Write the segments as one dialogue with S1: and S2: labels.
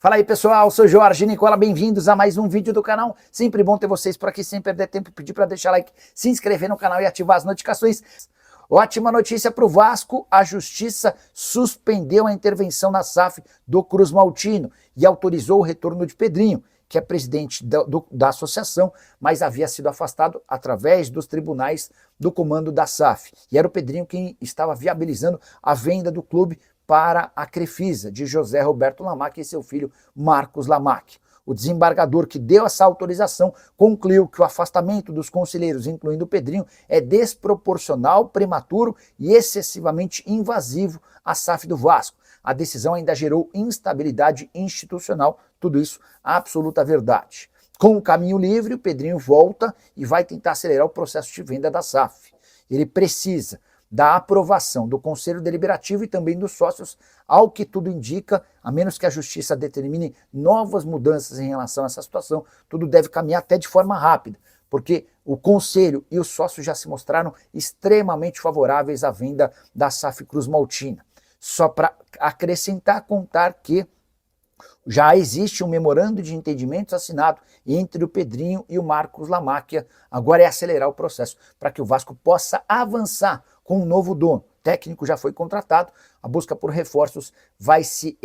S1: Fala aí pessoal, sou Jorge Nicola, bem-vindos a mais um vídeo do canal. Sempre bom ter vocês por aqui, sem perder tempo, pedir para deixar like, se inscrever no canal e ativar as notificações. Ótima notícia para o Vasco, a Justiça suspendeu a intervenção na SAF do Cruz Maltino e autorizou o retorno de Pedrinho, que é presidente da associação, mas havia sido afastado através dos tribunais do comando da SAF. E era o Pedrinho quem estava viabilizando a venda do clube para a Crefisa, de José Roberto Lamarque e seu filho Marcos Lamarque. O desembargador que deu essa autorização concluiu que o afastamento dos conselheiros, incluindo o Pedrinho, é desproporcional, prematuro e excessivamente invasivo à SAF do Vasco. A decisão ainda gerou instabilidade institucional, tudo isso absoluta verdade. Com o caminho livre, o Pedrinho volta e vai tentar acelerar o processo de venda da SAF. Ele precisa da aprovação do Conselho Deliberativo e também dos sócios, ao que tudo indica, a menos que a Justiça determine novas mudanças em relação a essa situação, tudo deve caminhar até de forma rápida, porque o Conselho e os sócios já se mostraram extremamente favoráveis à venda da SAF Cruz Maltina. Só para acrescentar, contar que já existe um memorando de entendimentos assinado entre o Pedrinho e o Marcos Lamarque. Agora é acelerar o processo para que o Vasco possa avançar com um novo dono. O técnico já foi contratado, a busca por reforços vai se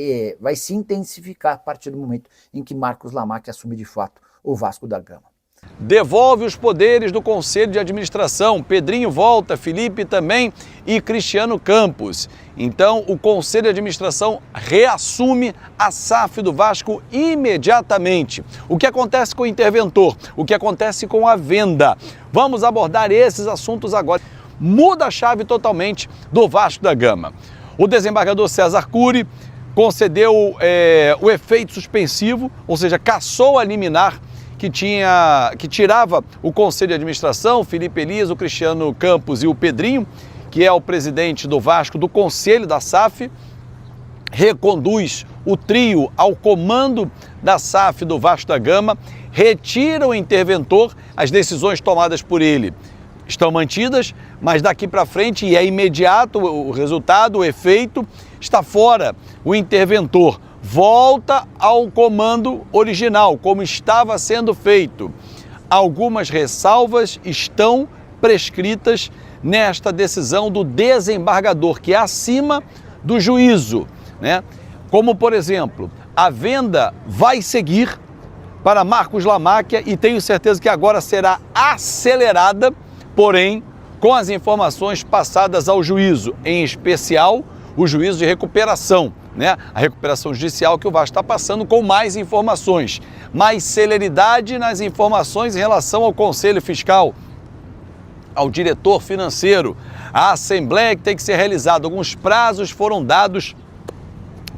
S1: intensificar a partir do momento em que Marcos Lamarque assume de fato o Vasco da Gama.
S2: Devolve os poderes do Conselho de Administração. Pedrinho volta, Felipe também e Cristiano Campos. Então o Conselho de Administração reassume a SAF do Vasco imediatamente. O que acontece com o interventor? O que acontece com a venda? Vamos abordar esses assuntos agora. Muda a chave totalmente do Vasco da Gama. O desembargador César Cury concedeu o efeito suspensivo, ou seja, cassou a liminar que tirava o Conselho de Administração, Felipe Elias, o Cristiano Campos e o Pedrinho, que é o presidente do Vasco, do Conselho da SAF, reconduz o trio ao comando da SAF do Vasco da Gama, retira o interventor, as decisões tomadas por ele estão mantidas, mas daqui para frente, e é imediato o resultado, o efeito, está fora o interventor. Volta ao comando original, como estava sendo feito. Algumas ressalvas estão prescritas nesta decisão do desembargador, que é acima do juízo, né? Como, por exemplo, a venda vai seguir para Marcos Lamarque e tenho certeza que agora será acelerada, porém, com as informações passadas ao juízo, em especial o juízo de recuperação, né? A recuperação judicial que o Vasco está passando com mais informações, mais celeridade nas informações em relação ao Conselho Fiscal, ao diretor financeiro, à Assembleia que tem que ser realizada. Alguns prazos foram dados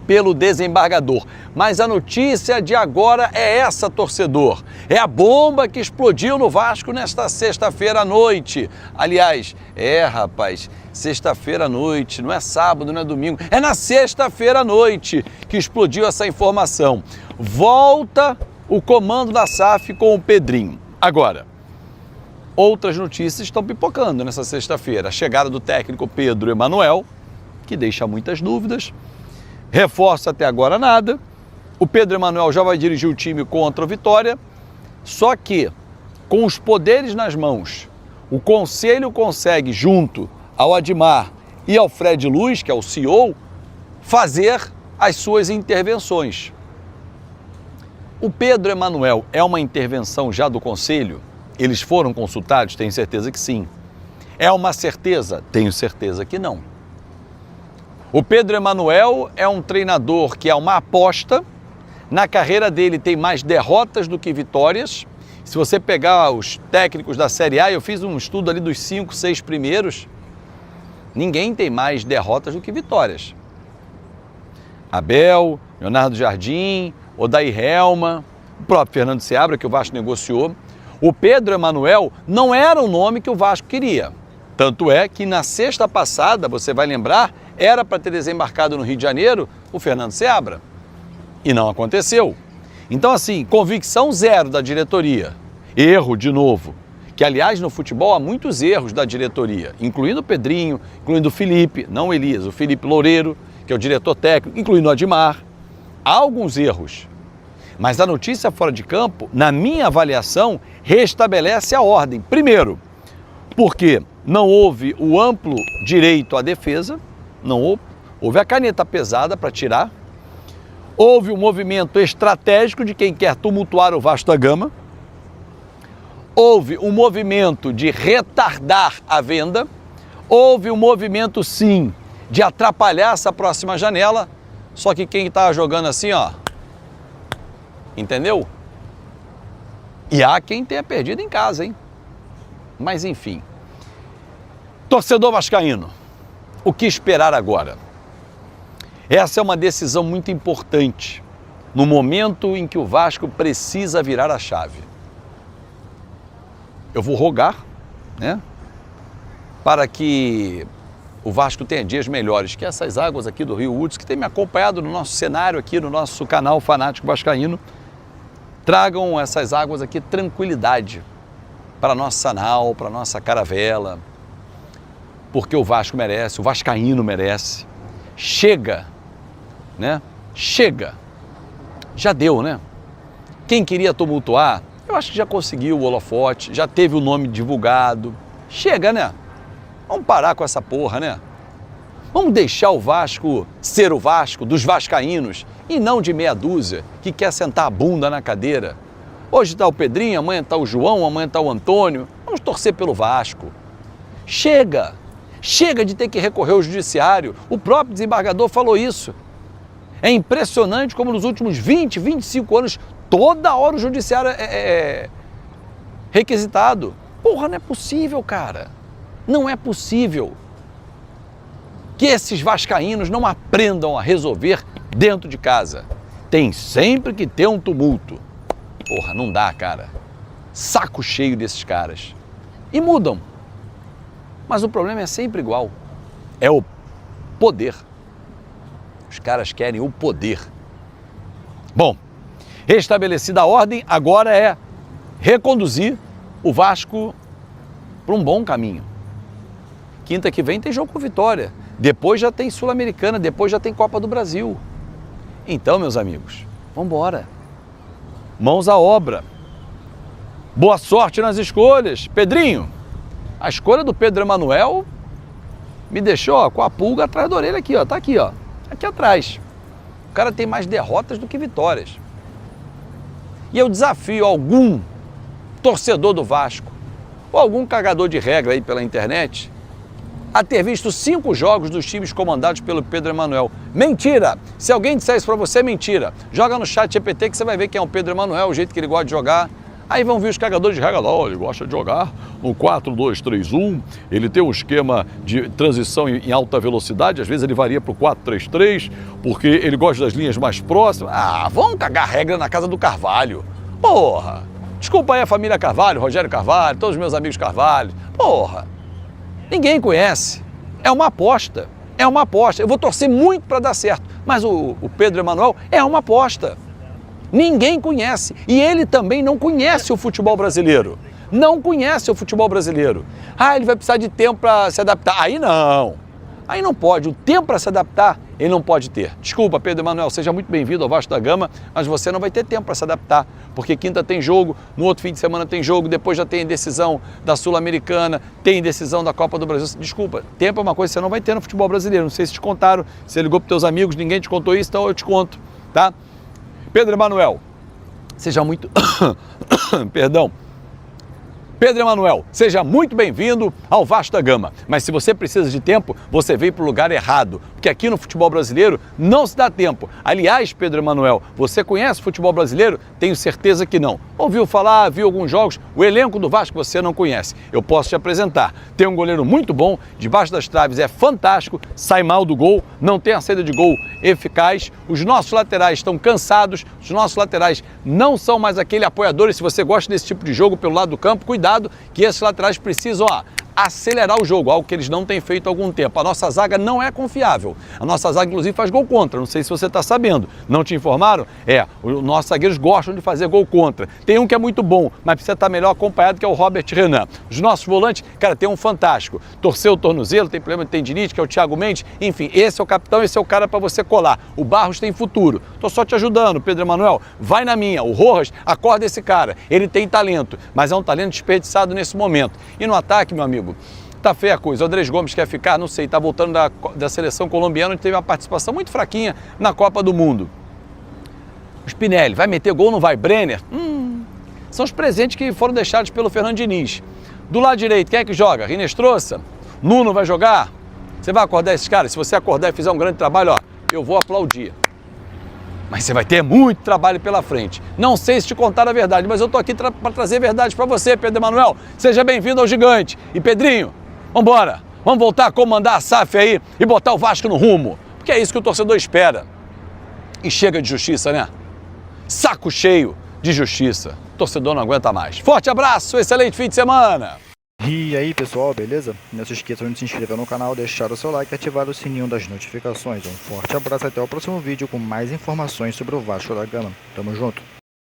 S2: pelo desembargador. Mas a notícia de agora é essa, torcedor. É a bomba que explodiu no Vasco nesta sexta-feira à noite. Aliás, rapaz, sexta-feira à noite, não é sábado, não é domingo, é na sexta-feira à noite que explodiu essa informação. Volta o comando da SAF com o Pedrinho. Agora, outras notícias estão pipocando nessa sexta-feira. A chegada do técnico Pedro Emanuel, que deixa muitas dúvidas. Reforço até agora nada. O Pedro Emanuel já vai dirigir o time contra o Vitória, só que com os poderes nas mãos, o Conselho consegue, junto ao Admar e ao Fred Luz, que é o CEO, fazer as suas intervenções. O Pedro Emanuel é uma intervenção já do Conselho? Eles foram consultados? Tenho certeza que sim. É uma certeza? Tenho certeza que não. O Pedro Emanuel é um treinador que é uma aposta. Na carreira dele tem mais derrotas do que vitórias. Se você pegar os técnicos da Série A, eu fiz um estudo ali dos 5, 6 primeiros, ninguém tem mais derrotas do que vitórias. Abel, Leonardo Jardim, Odair Helma, o próprio Fernando Seabra, que o Vasco negociou. O Pedro Emanuel não era o nome que o Vasco queria. Tanto é que na sexta passada, você vai lembrar, era para ter desembarcado no Rio de Janeiro o Fernando Seabra. E não aconteceu. Então, assim, convicção zero da diretoria. Erro, de novo. Que, aliás, no futebol há muitos erros da diretoria, incluindo o Pedrinho, incluindo o Felipe, não o Elias, o Felipe Loureiro, que é o diretor técnico, incluindo o Admar. Há alguns erros. Mas a notícia fora de campo, na minha avaliação, restabelece a ordem. Primeiro, porque não houve o amplo direito à defesa, não houve a caneta pesada para tirar, houve um movimento estratégico de quem quer tumultuar o Vasco da Gama, houve um movimento de retardar a venda, houve um movimento, sim, de atrapalhar essa próxima janela, só que quem está jogando assim, ó, entendeu? E há quem tenha perdido em casa, hein? Mas enfim. Torcedor vascaíno, o que esperar agora? Essa é uma decisão muito importante no momento em que o Vasco precisa virar a chave. Eu vou rogar, né, para que o Vasco tenha dias melhores, que essas águas aqui do Rio Uds, que tem me acompanhado no nosso cenário aqui, no nosso canal Fanático Vascaíno, tragam essas águas aqui tranquilidade para a nossa nau, para a nossa caravela, porque o Vasco merece, o vascaíno merece. Chega, né? Chega. Já deu, né? Quem queria tumultuar, eu acho que já conseguiu o holofote, já teve o nome divulgado. Chega, né? Vamos parar com essa porra, né? Vamos deixar o Vasco ser o Vasco dos vascaínos e não de meia dúzia que quer sentar a bunda na cadeira. Hoje está o Pedrinho, amanhã está o João, amanhã está o Antônio. Vamos torcer pelo Vasco. Chega! Chega de ter que recorrer ao judiciário. O próprio desembargador falou isso. É impressionante como nos últimos 20, 25 anos, toda hora o judiciário é requisitado. Porra, não é possível, cara. Não é possível que esses vascaínos não aprendam a resolver dentro de casa. Tem sempre que ter um tumulto. Porra, não dá, cara. Saco cheio desses caras. E mudam. Mas o problema é sempre igual. É o poder. Os caras querem o poder. Bom, restabelecida a ordem, agora é reconduzir o Vasco para um bom caminho. Quinta que vem tem jogo com Vitória. Depois já tem Sul-Americana, depois já tem Copa do Brasil. Então, meus amigos, vamos embora. Mãos à obra. Boa sorte nas escolhas. Pedrinho, a escolha do Pedro Emanuel me deixou, ó, com a pulga atrás da orelha aqui, ó. Tá aqui, ó. Aqui atrás. O cara tem mais derrotas do que vitórias. E eu desafio algum torcedor do Vasco ou algum cagador de regra aí pela internet a ter visto 5 jogos dos times comandados pelo Pedro Emanuel. Mentira! Se alguém disser isso pra você, é mentira. Joga no chat GPT que você vai ver quem é o Pedro Emanuel, o jeito que ele gosta de jogar. Aí vão vir os cagadores de regra lá, ele gosta de jogar no 4-2-3-1, ele tem um esquema de transição em alta velocidade, às vezes ele varia para o 4-3-3, porque ele gosta das linhas mais próximas. Ah, vão cagar regra na casa do Carvalho. Porra! Desculpa aí a família Carvalho, Rogério Carvalho, todos os meus amigos Carvalho. Porra! Ninguém conhece. É uma aposta. É uma aposta. Eu vou torcer muito para dar certo, mas o Pedro Emanuel é uma aposta. Ninguém conhece. E ele também não conhece o futebol brasileiro. Não conhece o futebol brasileiro. Ah, ele vai precisar de tempo para se adaptar. Aí não. Aí não pode. O tempo para se adaptar, ele não pode ter. Desculpa, Pedro Emanuel, seja muito bem-vindo ao Vasco da Gama, mas você não vai ter tempo para se adaptar, porque quinta tem jogo, no outro fim de semana tem jogo, depois já tem decisão da Sul-Americana, tem decisão da Copa do Brasil. Desculpa, tempo é uma coisa que você não vai ter no futebol brasileiro. Não sei se te contaram, você ligou para teus amigos, ninguém te contou isso, então eu te conto, tá? Pedro Emanuel, seja muito... Perdão. Pedro Emanuel, seja muito bem-vindo ao Vasco da Gama. Mas se você precisa de tempo, você veio para o lugar errado, porque aqui no futebol brasileiro não se dá tempo. Aliás, Pedro Emanuel, você conhece o futebol brasileiro? Tenho certeza que não. Ouviu falar, viu alguns jogos, o elenco do Vasco você não conhece. Eu posso te apresentar. Tem um goleiro muito bom, debaixo das traves é fantástico, sai mal do gol, não tem a saída de gol eficaz. Os nossos laterais estão cansados, os nossos laterais não são mais aquele apoiador. E se você gosta desse tipo de jogo pelo lado do campo, cuidado que esses laterais precisam acelerar o jogo, algo que eles não têm feito há algum tempo. A nossa zaga não é confiável. A nossa zaga, inclusive, faz gol contra. Não sei se você está sabendo. Não te informaram? Os nossos zagueiros gostam de fazer gol contra. Tem um que é muito bom, mas precisa estar melhor acompanhado, que é o Robert Renan. Os nossos volantes, cara, tem um fantástico. Torceu o tornozelo, tem problema de tendinite, que é o Thiago Mendes. Enfim, esse é o capitão, esse é o cara para você colar. O Barros tem futuro. Tô só te ajudando, Pedro Emanuel. Vai na minha. O Rojas, acorda esse cara. Ele tem talento, mas é um talento desperdiçado nesse momento. E no ataque, meu amigo, tá feia a coisa. O Andrés Gomes quer ficar, não sei, tá voltando da seleção colombiana, onde teve uma participação muito fraquinha na Copa do Mundo. O Spinelli, vai meter gol ou não vai? Brenner? São os presentes que foram deixados pelo Fernando Diniz. Do lado direito, quem é que joga? Rinestrosa? Nuno vai jogar? Você vai acordar esses caras? Se você acordar e fizer um grande trabalho, ó, eu vou aplaudir. Mas você vai ter muito trabalho pela frente. Não sei se te contar a verdade, mas eu tô aqui para trazer verdade para você, Pedro Emanuel. Seja bem-vindo ao Gigante. E Pedrinho, vambora. Vamos voltar a comandar a SAF aí e botar o Vasco no rumo. Porque é isso que o torcedor espera. E chega de justiça, né? Saco cheio de justiça. O torcedor não aguenta mais. Forte abraço, excelente fim de semana.
S3: E aí pessoal, beleza? Não se esqueçam de se inscrever no canal, deixar o seu like e ativar o sininho das notificações. Um forte abraço, até o próximo vídeo com mais informações sobre o Vasco da Gama. Tamo junto!